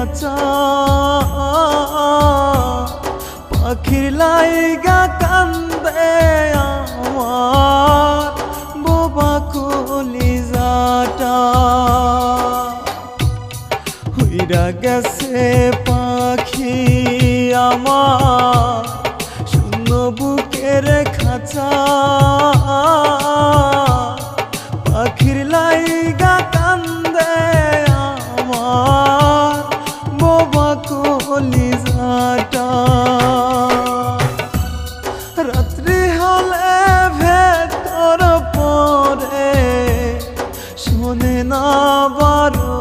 খাঁচা পাখির লাইগা কান্দে আমার বোবা কলিজাটা হইরা গেছে পাখি আমার শূন্য বুকের খাঁচা পাখির লাইগা কান্দে আমার বোবা কলিজাটা রাত্রি হলে ভেতর পরে শোনে না বারণ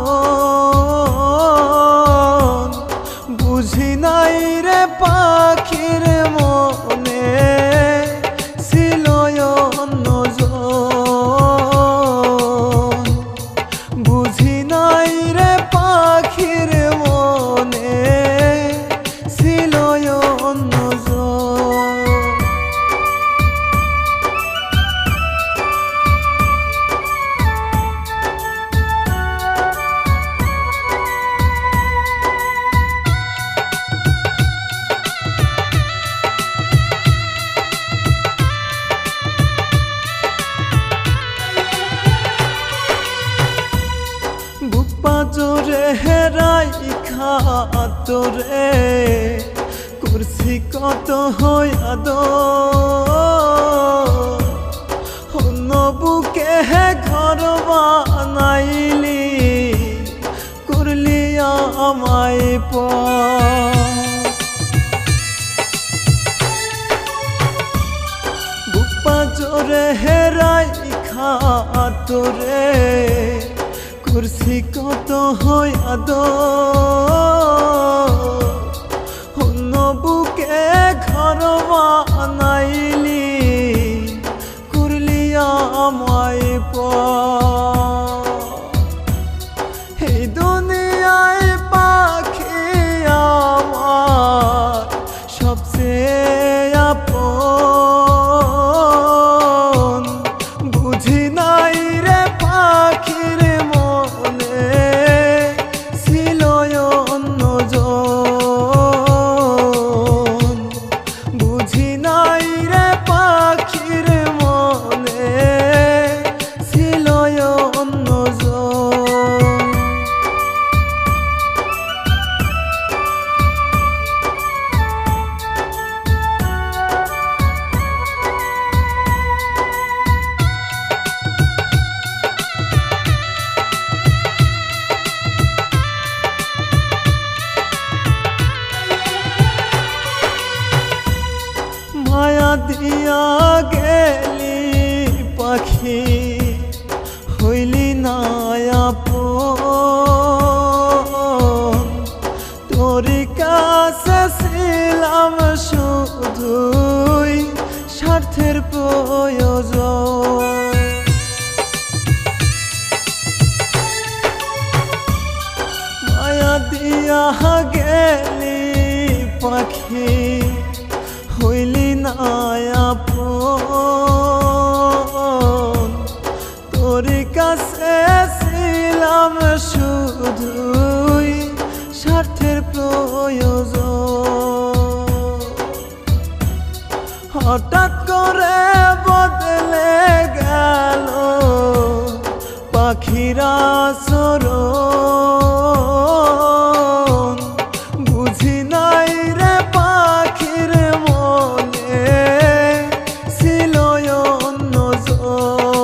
বুঝি নাই রে পাখির মনে ছিল অন্যজন বুঝি নাই রে পাখির মনে ছিল অন্যজন জোরে হেরাই খাতরে করছি কত হইয়াদ অন্য বুকে হে ঘর বানাইলি করলি আমায় বুপা জোরে হেরাই খাতরে করছি কত হইয়াদ অন্য বুকে ঘর বানাইলি করলি আমায় এই দুনিয়ায় পাখি আমার সবচেয়ে আপন বুঝি নাই রে পাখির মায়া দিয়া গেলি পাখি হইলি না আপন তোর কাছে ছিলাম শুধুই স্বার্থের প্রয়োজন মায়া দিয়া গেলি পাখি হইলি না আপন তোর কাছে ছিলাম শুধুই স্বার্থের প্রয়োজন হঠাৎ করে বদলে গেল পাখিরা চরণ বুঝি নাই রে পাখির মনে ছিল অন্যজন